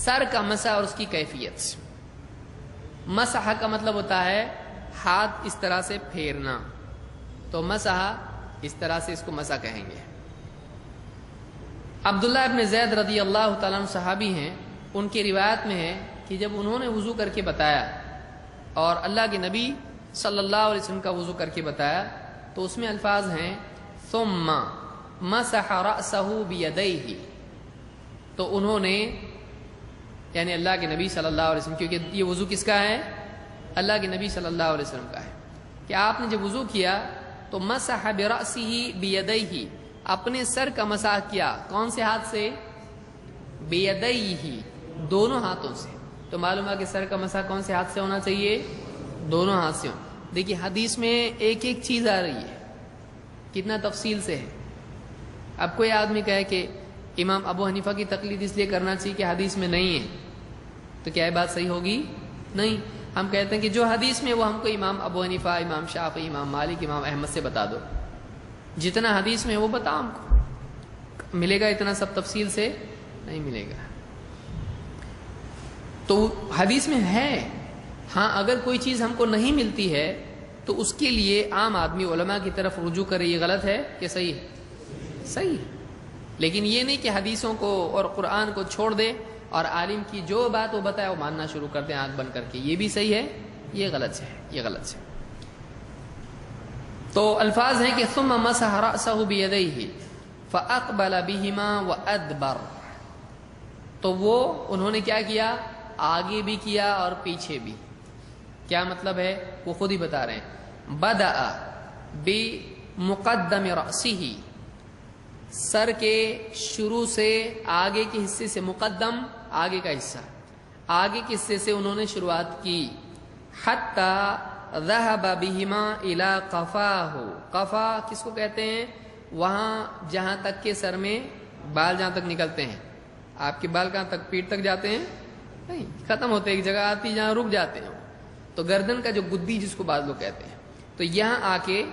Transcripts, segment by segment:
سر کا مسح اور اس کی کیفیت سے۔ مسح کا مطلب ہوتا ہے ہاتھ اس طرح سے پھیرنا، تو مسح اس طرح سے اس کو مسح کہیں گے۔ عبداللہ ابن زید رضی اللہ تعالیٰ عنہ صحابی ہیں، ان کی روایت میں ہے کہ جب انہوں نے وضو کر کے بتایا اور اللہ کے نبی صلی اللہ علیہ وسلم کا وضو کر کے بتایا تو اس میں الفاظ ہیں ثم مسح رأسہ بیدیہ، تو انہوں نے یعنی اللہ کے نبی صلی اللہ علیہ وسلم، کیونکہ یہ وضو کس کا ہے؟ اللہ کے نبی صلی اللہ علیہ وسلم کا ہے، کہ آپ نے جب وضو کیا تو مسح برأسہ بیدیہ، اپنے سر کا مسح کیا، کون سے ہاتھ سے؟ بیدیہ، دونوں ہاتھوں سے۔ تو معلوم ہے کہ سر کا مسح کون سے ہاتھ سے ہونا چاہیے؟ دونوں ہاتھ سے۔ دیکھیے حدیث میں ایک ایک چیز آ رہی ہے، کتنا تفصیل سے ہے۔ اب کوئی آدمی کہے کہ امام ابو حنیفہ کی تقلید اس لیے کرنا چاہیے کہ حدیث میں نہیں ہے، تو کیا یہ بات صحیح ہوگی؟ نہیں، ہم کہتے ہیں کہ جو حدیث میں وہ ہم کو امام ابو حنیفہ، امام شافعی، امام مالک، امام احمد سے بتا دو، جتنا حدیث میں وہ بتاؤ ہم کو۔ ملے گا اتنا سب تفصیل سے؟ نہیں ملے گا۔ تو حدیث میں ہے، ہاں اگر کوئی چیز ہم کو نہیں ملتی ہے تو اس کے لیے عام آدمی علماء کی طرف رجوع کرے، یہ غلط ہے کہ صحیح ہے؟ صحیح، لیکن یہ نہیں کہ حدیثوں کو اور قرآن کو چھوڑ دے اور عالم کی جو بات وہ بتائے وہ ماننا شروع کر دیں آنکھ بند کر کے، یہ بھی صحیح ہے، یہ غلط ہے، یہ غلط ہے۔ تو الفاظ ہیں کہ ثم مسح رأسہ بیدیہ فاقبل بہما وادبر، تو وہ انہوں نے کیا کیا؟ آگے بھی کیا اور پیچھے بھی۔ کیا مطلب ہے؟ وہ خود ہی بتا رہے ہیں۔ بدأ بمقدم رأسہ، سر کے شروع سے آگے کے حصے سے، مقدم آگے کا حصہ، آگے کے حصے سے انہوں نے شروعات کی۔ حتی ذہب بہما الی قفاہ، قفا کس کو کہتے ہیں؟ وہاں جہاں تک کہ سر میں بال جہاں تک نکلتے ہیں۔ آپ کے بال کہاں تک؟ پیٹ تک جاتے ہیں؟ نہیں، ختم ہوتے ایک جگہ آتی جہاں رک جاتے ہیں، تو گردن کا جو گدی جس کو بعض لوگ کہتے ہیں، تو یہاں آ کے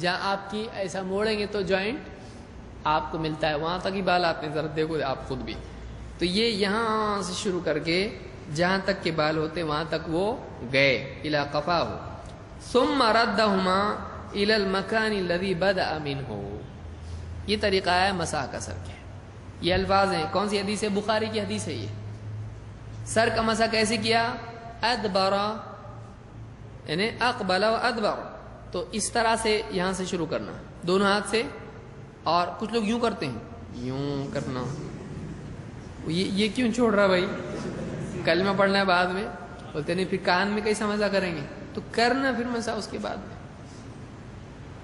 جہاں آپ کی ایسا موڑیں گے تو جوائنٹ آپ کو ملتا ہے، وہاں تک ہی بال آتے ہیں، ذرا دیکھو آپ خود بھی۔ تو یہ یہاں سے شروع کر کے جہاں تک کے بال ہوتے وہاں تک وہ گئے، الی قفاہ، ثم ردہما الی المکان الذی بدأ منہ، یہ طریقہ ہے مسح کا سر کے۔ یہ الفاظ ہیں، کون سی حدیث ہے؟ بخاری کی حدیث ہے۔ یہ سر کا مسح کیسے کیا؟ ادبر، یعنی اقبل و ادبر، تو اس طرح سے یہاں سے شروع کرنا دونوں ہاتھ سے، اور کچھ لوگ یوں کرتے ہیں، یوں کرنا، یہ کیوں چھوڑ رہا بھائی؟ کلمہ پڑھنا ہے بعد میں، بولتے نہیں پھر کان میں کیسا مسح کریں گے، تو کرنا پھر مسح اس کے بعد میں۔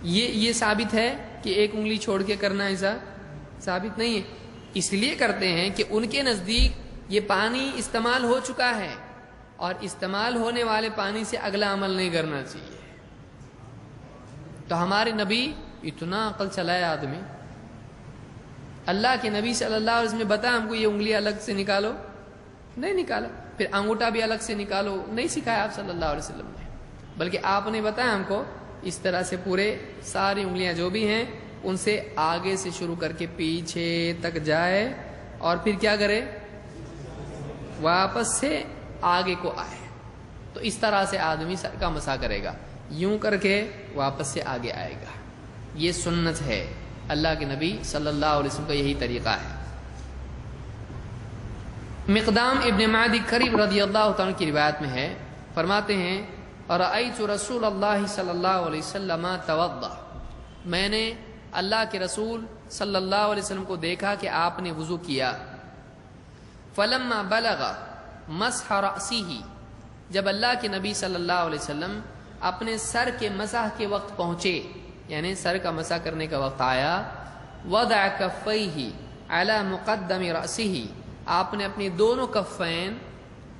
یہ ثابت ہے کہ ایک انگلی چھوڑ کے کرنا ایسا ثابت نہیں ہے، اس لیے کرتے ہیں کہ ان کے نزدیک یہ پانی استعمال ہو چکا ہے اور استعمال ہونے والے پانی سے اگلا عمل نہیں کرنا چاہیے۔ تو ہمارے نبی اتنا عقل چلایا آدمی، اللہ کے نبی صلی اللہ علیہ وسلم نے بتایا ہم کو یہ انگلی الگ سے نکالو، نہیں نکالا، پھر انگوٹھا بھی الگ سے نکالو، نہیں سکھایا آپ صلی اللہ علیہ وسلم نے، بلکہ آپ نے بتایا ہم کو اس طرح سے پورے ساری انگلیاں جو بھی ہیں ان سے آگے سے شروع کر کے پیچھے تک جائے اور پھر کیا کرے؟ واپس سے آگے کو آئے۔ تو اس طرح سے آدمی سر کا مسح کرے گا، یوں کر کے واپس سے آگے آئے گا، یہ سنت ہے، اللہ کے نبی صلی اللہ علیہ وسلم کا یہی طریقہ ہے۔ مقدام ابن معدی کریم رضی اللہ تعالیٰ کی روایت میں ہے، فرماتے ہیں رأیت رسول اللہ صلی اللہ علیہ وسلم توضأ، میں نے اللہ کے رسول صلی اللہ علیہ وسلم کو دیکھا کہ آپ نے وضو کیا۔ فلما بلغ مسح رأسہ، جب اللہ کے نبی صلی اللہ علیہ وسلم اپنے سر کے مسح کے وقت پہنچے، یعنی سر کا مسح کرنے کا وقت آیا، وضع کفیہ علی مقدم رأسہ، آپ نے اپنے دونوں کفین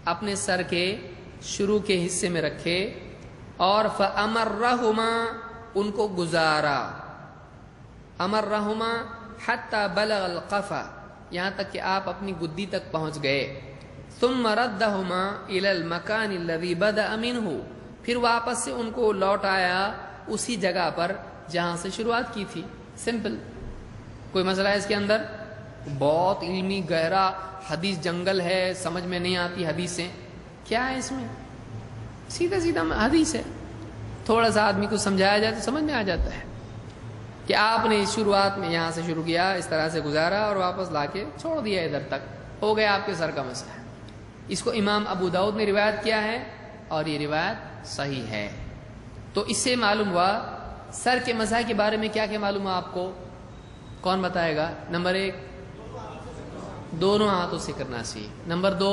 اپنے سر کے شروع کے حصے میں رکھے، اور فأمرہما، ان کو گزارا، امرہما حتی بلغ القفا، یہاں تک کہ آپ اپنی گدی تک پہنچ گئے، ثم ردہما الی المکان الذی بدأ منہ، پھر واپس سے ان کو لوٹ آیا اسی جگہ پر جہاں سے شروعات کی تھی۔ سمپل، کوئی مسئلہ ہے اس کے اندر؟ بہت علمی گہرا حدیث جنگل ہے، سمجھ میں نہیں آتی حدیثیں، کیا ہے اس میں؟ سیدھا سیدھا حدیث ہے، تھوڑا سا آدمی کو سمجھایا جائے تو سمجھ میں آ جاتا ہے کہ آپ نے شروعات میں یہاں سے شروع کیا، اس طرح سے گزارا اور واپس لا کے چھوڑ دیا ادھر تک، ہو گیا آپ کے سر کا مسئلہ۔ اس کو امام ابو داؤد نے روایت کیا ہے اور یہ روایت صحیح ہے۔ تو اس سے معلوم ہوا سر کے مسح کے بارے میں کیا کیا معلوم ہے آپ کو؟ کون بتائے گا؟ نمبر 1 دونوں ہاتھوں سے کرنا چاہیے، نمبر 2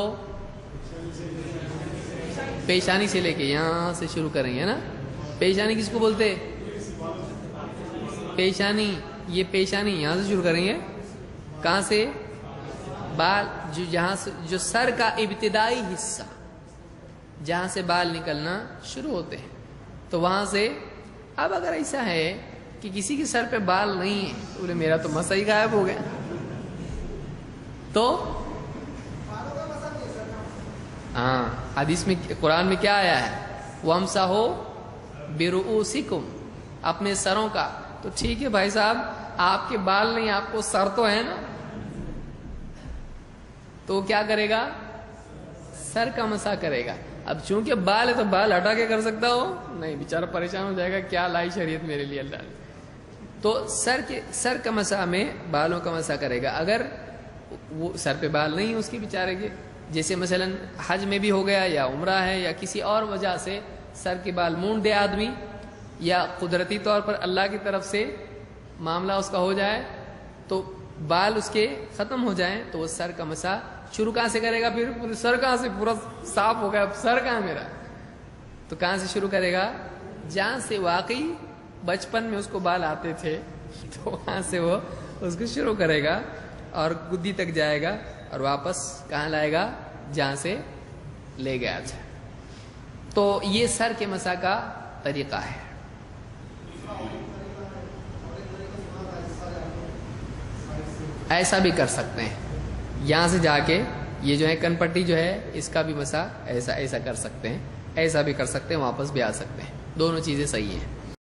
پیشانی سے لے کے یہاں سے شروع کریں گے نا۔ پیشانی کس کو بولتے؟ پیشانی، یہ پیشانی یہاں سے شروع کریں گے، کہاں سے؟ بال، جو جہاں سے جو سر کا ابتدائی حصہ جہاں سے بال نکلنا شروع ہوتے ہیں تو وہاں سے۔ اب اگر ایسا ہے کہ کسی کے سر پہ بال نہیں ہے تو بولے میرا تو مسا ہی غائب ہو گیا، تو ہاں حدیث میں قرآن میں کیا آیا ہے؟ وَامْسَحُوا بِرُؤُوسِكُمْ، اپنے سروں کا۔ تو ٹھیک ہے بھائی صاحب، آپ کے بال نہیں، آپ کو سر تو ہے نا، تو کیا کرے گا؟ سر کا مسح کرے گا۔ اب چونکہ بال ہے تو بال ہٹا کے کر سکتا ہو نہیں، بیچارہ پریشان ہو جائے گا، کیا لائی شریعت میرے لیے اللہ نے۔ تو سر کا مسح میں بالوں کا مسح کرے گا۔ اگر وہ سر پہ بال نہیں اس کی بیچارے کے، جیسے مثلا حج میں بھی ہو گیا یا عمرہ ہے یا کسی اور وجہ سے سر کے بال مونڈ دے آدمی، یا قدرتی طور پر اللہ کی طرف سے معاملہ اس کا ہو جائے تو بال اس کے ختم ہو جائیں، تو وہ سر کا مسح شروع کہاں سے کرے گا؟ پھر سر کہاں سے؟ پورا صاف ہو گیا، اب سر کہاں میرا؟ تو کہاں سے شروع کرے گا؟ جہاں سے واقعی بچپن میں اس کو بال آتے تھے تو وہاں سے وہ اس کو شروع کرے گا اور گدی تک جائے گا اور واپس کہاں لائے گا؟ جہاں سے لے گیا تھا۔ تو یہ سر کے مسح کا طریقہ ہے۔ ایسا بھی کر سکتے ہیں، یہاں سے جا کے یہ جو ہے کن پٹی جو ہے اس کا بھی مسح ایسا کر سکتے ہیں، ایسا بھی کر سکتے ہیں، واپس بھی آ سکتے ہیں، دونوں چیزیں صحیح ہیں۔